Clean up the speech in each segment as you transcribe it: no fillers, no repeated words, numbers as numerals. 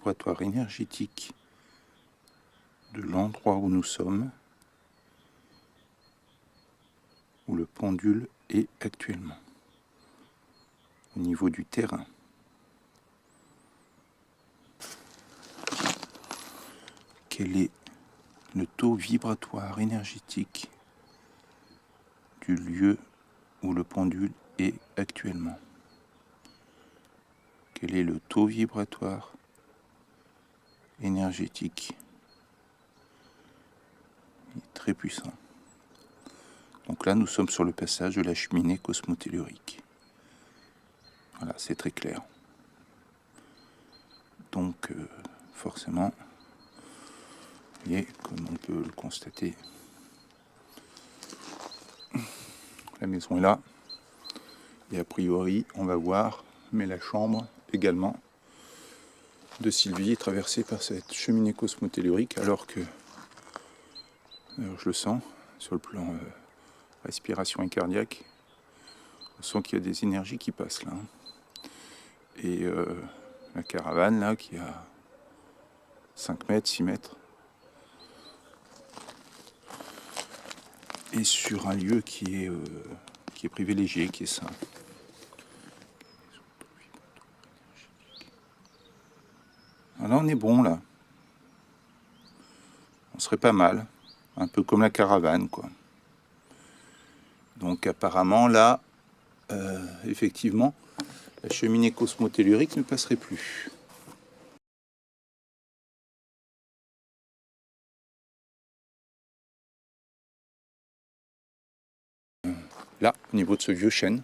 vibratoire énergétique de l'endroit où nous sommes, où le pendule est actuellement, au niveau du terrain. Quel est le taux vibratoire énergétique du lieu où le pendule est actuellement? Quel est le taux vibratoire énergétique? Il est très puissant. Donc là, nous sommes sur le passage de la cheminée cosmotellurique. Voilà, c'est très clair. Donc, forcément, vous voyez, comme on peut le constater, la maison est là. Et a priori, on va voir, mais la chambre également de Sylvie est traversée par cette cheminée cosmotellurique, alors que, je le sens, sur le plan respiration et cardiaque, on sent qu'il y a des énergies qui passent là. Et la caravane là, qui a 5 mètres, 6 mètres, est sur un lieu qui est privilégié, qui est sain. Là, on est bon, là. On serait pas mal. Un peu comme la caravane, quoi. Donc, apparemment, là, effectivement, la cheminée cosmotellurique ne passerait plus. Là, au niveau de ce vieux chêne,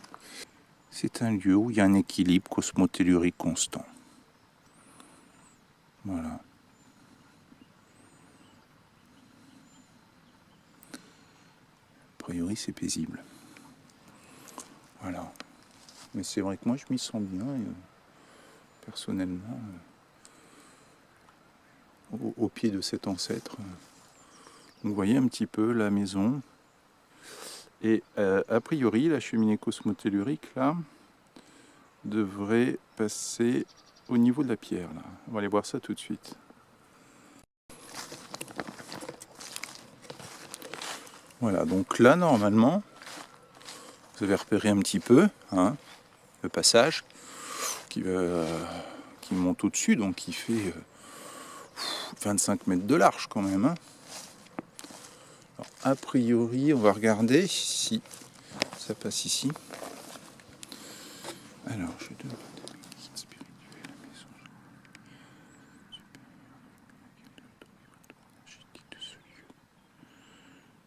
c'est un lieu où il y a un équilibre cosmotellurique constant. Voilà. A priori, c'est paisible. Voilà. Mais c'est vrai que moi, je m'y sens bien, personnellement, au pied de cet ancêtre. Vous voyez un petit peu la maison. Et a priori, la cheminée cosmotellurique, là, devrait passer au niveau de la pierre. Là. On va aller voir ça tout de suite. Voilà, donc là, normalement, vous avez repéré un petit peu le passage qui monte au-dessus, donc qui fait 25 mètres de large quand même. Alors, a priori, on va regarder si ça passe ici. Alors, je demande à mes guides spirituels, à mes anges supérieurs, de ce lieu.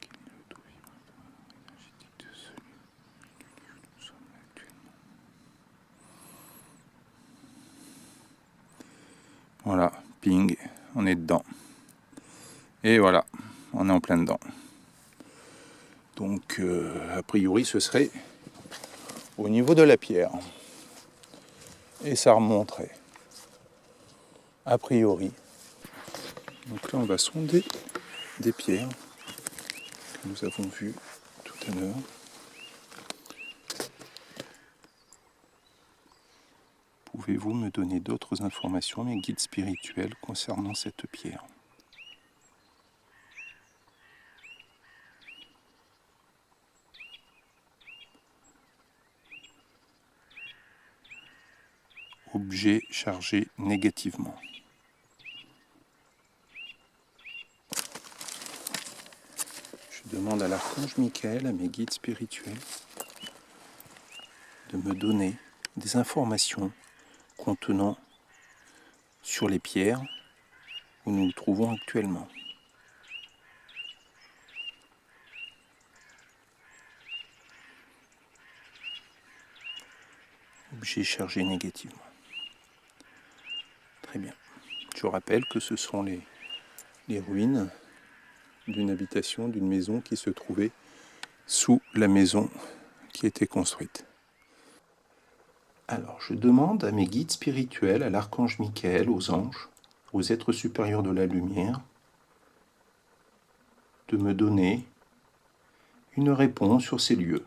Quel est le taux vibratoire énergétique de ce lieu? Nous sommes là actuellement. Voilà, ping, on est dedans. Et voilà, on est en plein dedans. Donc, a priori, ce serait au niveau de la pierre. Et ça remonterait. A priori. Donc là, on va sonder des pierres que nous avons vues tout à l'heure. Pouvez-vous me donner d'autres informations, mes guides spirituels, concernant cette pierre? Objet chargé négativement. Je demande à l'archange Michael, à mes guides spirituels, de me donner des informations contenant sur les pierres où nous nous trouvons actuellement. Objet chargé négativement. Très bien. Je rappelle que ce sont les ruines d'une habitation, d'une maison qui se trouvait sous la maison qui était construite. Alors, je demande à mes guides spirituels, à l'archange Michael, aux anges, aux êtres supérieurs de la lumière, de me donner une réponse sur ces lieux.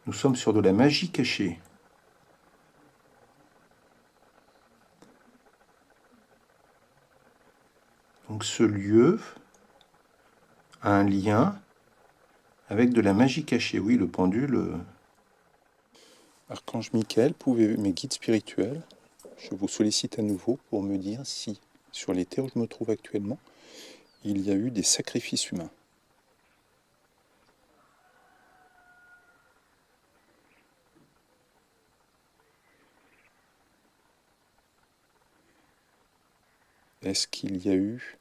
Nous sommes sur de la magie cachée. Donc ce lieu a un lien avec de la magie cachée. Oui, le pendule. Archange Michael, mes guides spirituels, je vous sollicite à nouveau pour me dire si, sur les terres où je me trouve actuellement, il y a eu des sacrifices humains. Est-ce qu'il y a eu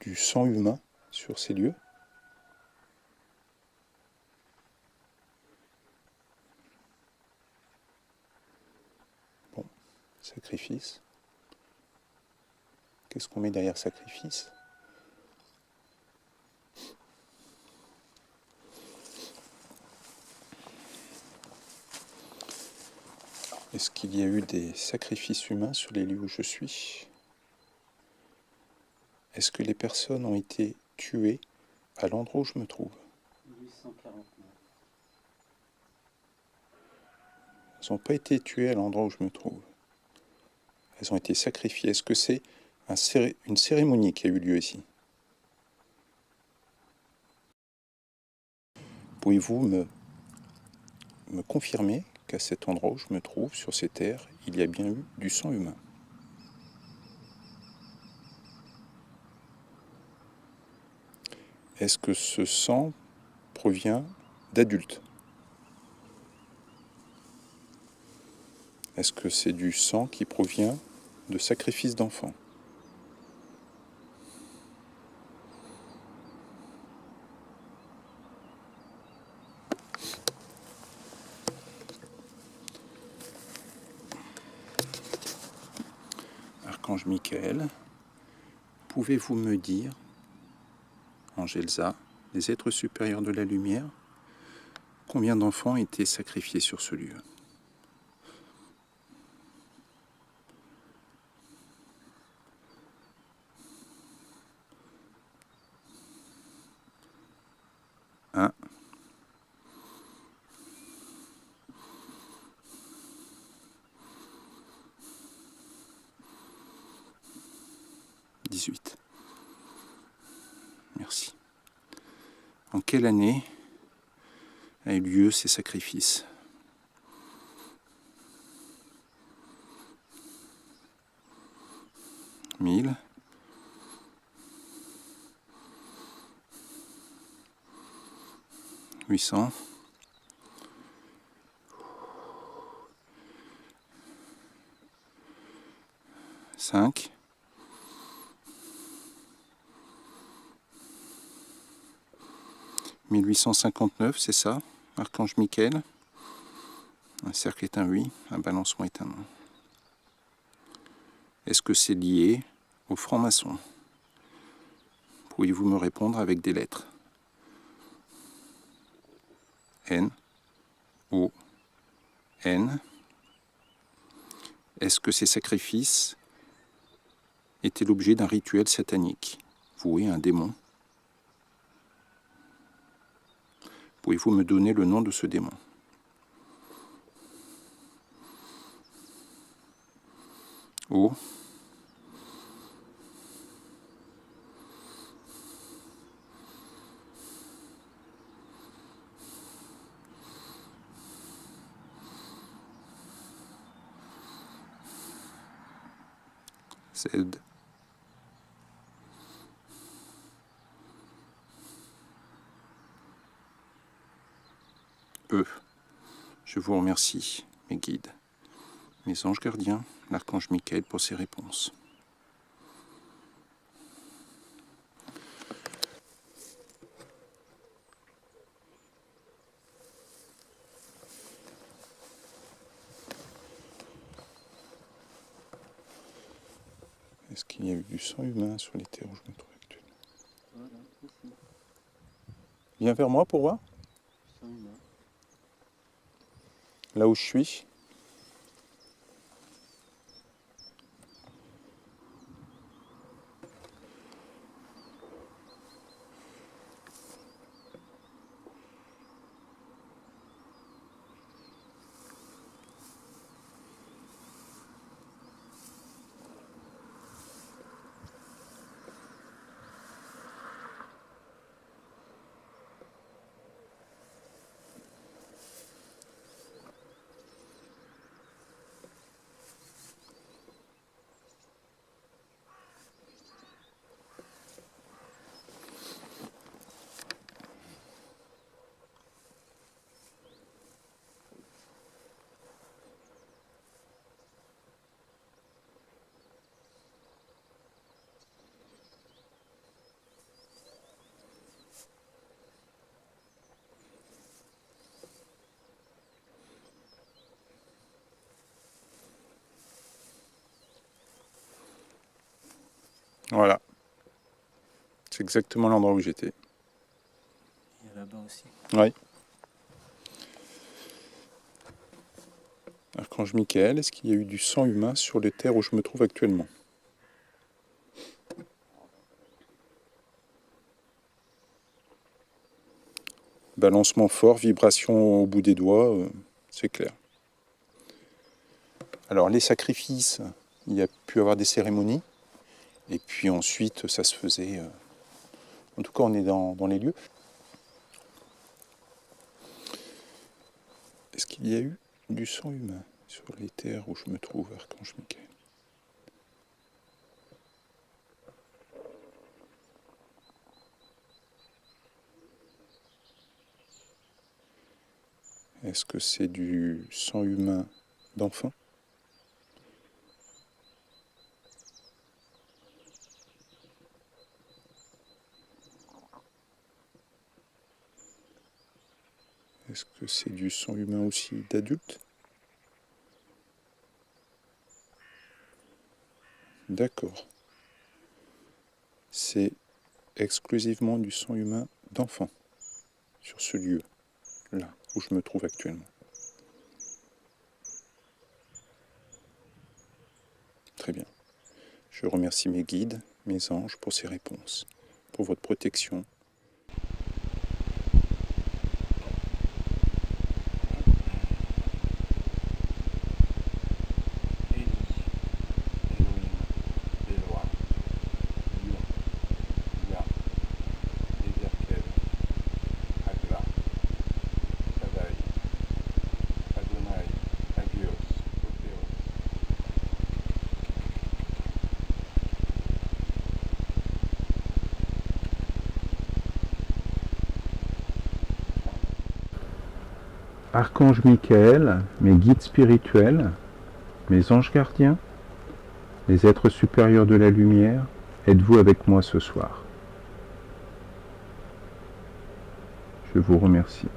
du sang humain sur ces lieux? Bon, sacrifice. Qu'est-ce qu'on met derrière sacrifice? Est-ce qu'il y a eu des sacrifices humains sur les lieux où je suis? Est-ce que les personnes ont été tuées à l'endroit où je me trouve? 849. Elles n'ont pas été tuées à l'endroit où je me trouve. Elles ont été sacrifiées. Est-ce que c'est une cérémonie qui a eu lieu ici? Pouvez-vous me confirmer qu'à cet endroit où je me trouve, sur ces terres, il y a bien eu du sang humain? Est-ce que ce sang provient d'adultes? Est-ce que c'est du sang qui provient de sacrifices d'enfants? Archange Michael, pouvez-vous me dire, Ange Elsa, les êtres supérieurs de la lumière, combien d'enfants étaient sacrifiés sur ce lieu? Un. 18. Merci. En quelle année a eu lieu ces sacrifices? 1000. 800. 5. 1859, c'est ça, Archange Michael? Un cercle est un oui, un balancement est un non. Est-ce que c'est lié aux francs-maçons? Pourriez-vous me répondre avec des lettres? N, O, N. Est-ce que ces sacrifices étaient l'objet d'un rituel satanique, voué à un démon? Pouvez-vous me donner le nom de ce démon? O. Z. E. Je vous remercie, mes guides, mes anges gardiens, l'archange Michael pour ces réponses. Est-ce qu'il y a eu du sang humain sur les terres où je me trouve actuellement? Voilà, ici. Viens vers moi pour voir. Sang humain. Là où je suis. Voilà. C'est exactement l'endroit où j'étais. Il y a là-bas aussi. Oui. Archange Michael, est-ce qu'il y a eu du sang humain sur les terres où je me trouve actuellement? Balancement fort, vibration au bout des doigts, c'est clair. Alors les sacrifices, il y a pu avoir des cérémonies, et puis ensuite ça se faisait... en tout cas on est dans les lieux. Est-ce qu'il y a eu du sang humain sur les terres où je me trouve, Archange Michael? Est-ce que c'est du sang humain d'enfant? Est-ce que c'est du sang humain aussi d'adulte? D'accord. C'est exclusivement du sang humain d'enfant sur ce lieu, là où je me trouve actuellement. Très bien. Je remercie mes guides, mes anges pour ces réponses, pour votre protection. Archange Michael, mes guides spirituels, mes anges gardiens, les êtres supérieurs de la lumière, êtes-vous avec moi ce soir? Je vous remercie.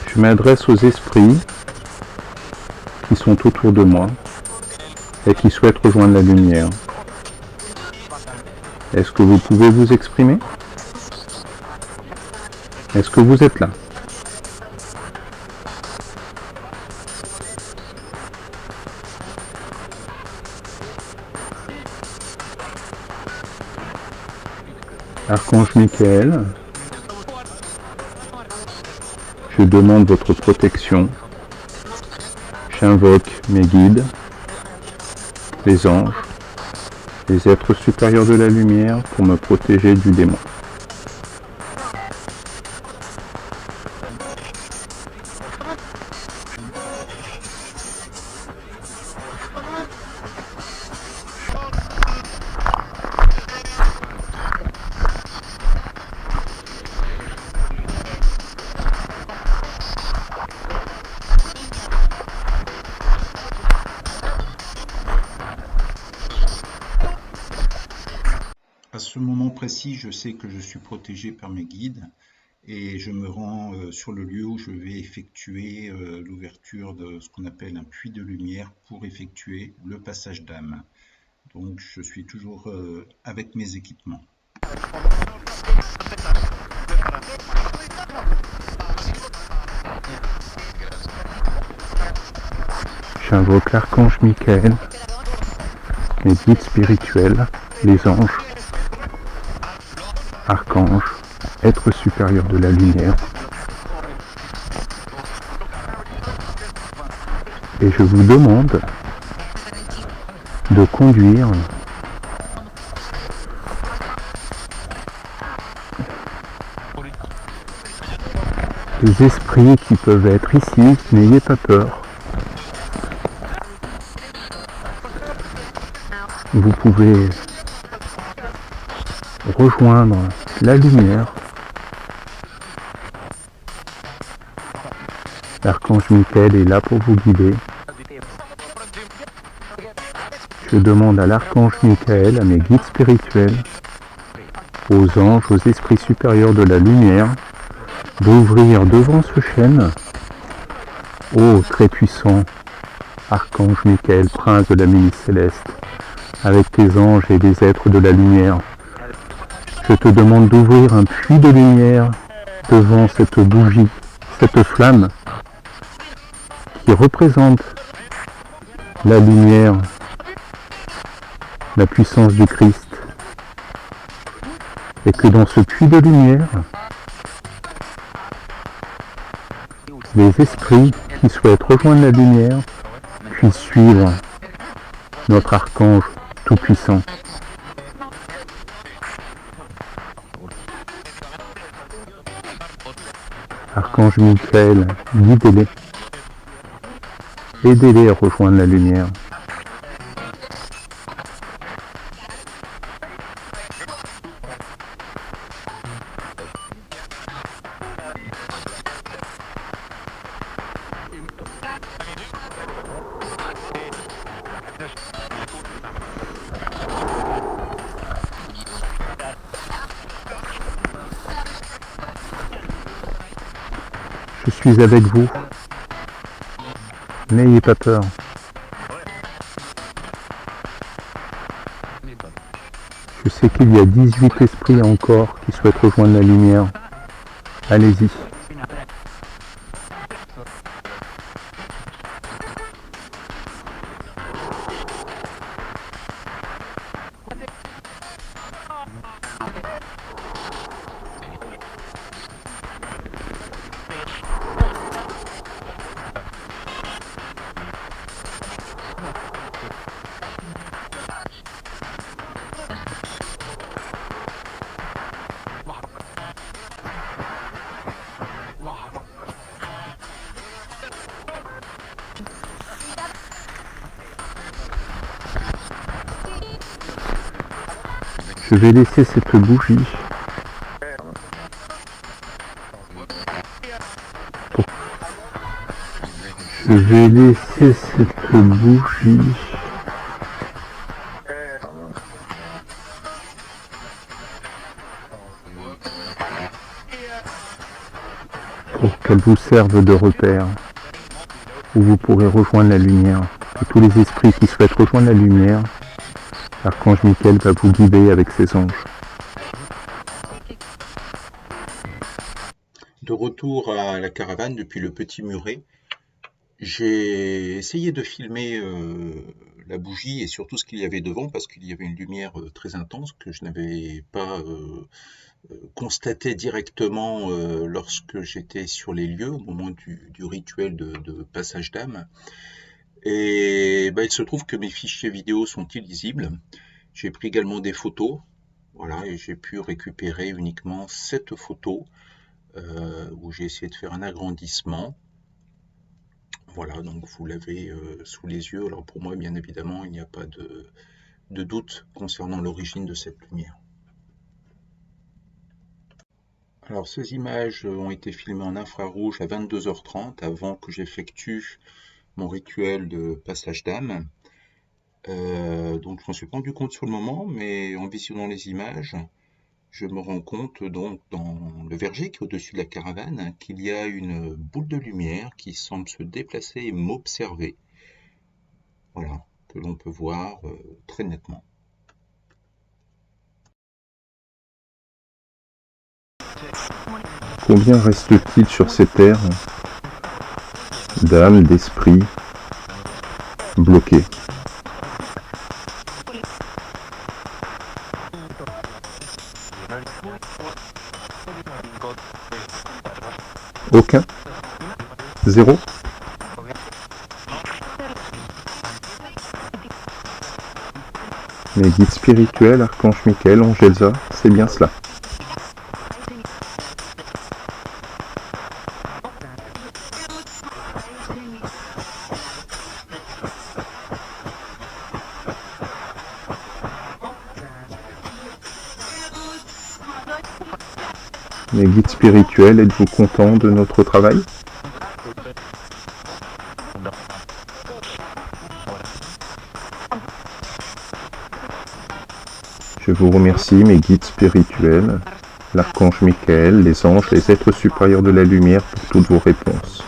Je m'adresse aux esprits qui sont autour de moi et qui souhaitent rejoindre la lumière. Est-ce que vous pouvez vous exprimer? Est-ce que vous êtes là? Archange Michael, je demande votre protection. J'invoque mes guides, les anges, les êtres supérieurs de la lumière pour me protéger du démon. À ce moment précis, je sais que je suis protégé par mes guides et je me rends sur le lieu où je vais effectuer l'ouverture de ce qu'on appelle un puits de lumière pour effectuer le passage d'âme. Donc je suis toujours avec mes équipements. J'invoque l'archange Michael, mes guides spirituels, les anges, archanges, êtres supérieurs de la lumière. Et je vous demande de conduire les esprits qui peuvent être ici. N'ayez pas peur. Vous pouvez rejoindre la lumière. L'archange Michael est là pour vous guider. Je demande à l'archange Michael, à mes guides spirituels, aux anges, aux esprits supérieurs de la lumière, d'ouvrir devant ce chêne, ô très puissant Archange Michael, prince de la milice céleste, avec tes anges et les êtres de la lumière, je te demande d'ouvrir un puits de lumière devant cette bougie, cette flamme qui représente la lumière, la puissance du Christ, et que dans ce puits de lumière, les esprits qui souhaitent rejoindre la lumière puissent suivre notre archange tout-puissant. Archange Michael, guidez-les, aidez-les à rejoindre la lumière. Je suis avec vous. N'ayez pas peur. Je sais qu'il y a 18 esprits encore qui souhaitent rejoindre la lumière. Allez-y. Je vais laisser cette bougie pour qu'elle vous serve de repère, où vous pourrez rejoindre la lumière. Et tous les esprits qui souhaitent rejoindre la lumière, Archange Michael va vous guider avec ses anges. De retour à la caravane depuis le Petit Muret, j'ai essayé de filmer la bougie et surtout ce qu'il y avait devant parce qu'il y avait une lumière très intense que je n'avais pas constaté directement lorsque j'étais sur les lieux au moment du rituel de passage d'âme. Et il se trouve que mes fichiers vidéo sont illisibles. J'ai pris également des photos, voilà, et j'ai pu récupérer uniquement 7 photos où j'ai essayé de faire un agrandissement. Voilà, donc vous l'avez sous les yeux. Alors pour moi, bien évidemment, il n'y a pas de doute concernant l'origine de cette lumière. Alors ces images ont été filmées en infrarouge à 22h30 avant que j'effectue mon rituel de passage d'âme. Donc je m'en suis pas rendu compte sur le moment, mais en visionnant les images, je me rends compte donc dans le verger qui est au-dessus de la caravane qu'il y a une boule de lumière qui semble se déplacer et m'observer. Voilà, que l'on peut voir très nettement. Combien reste-t-il sur ces terres d'âmes, d'esprits bloqués? Aucun? Zéro? Mes guides spirituels, Archange Michael, Ange Elsa, c'est bien cela. Mes guides spirituels, êtes-vous contents de notre travail? Je vous remercie, mes guides spirituels, l'Archange Michael, les anges, les êtres supérieurs de la lumière pour toutes vos réponses.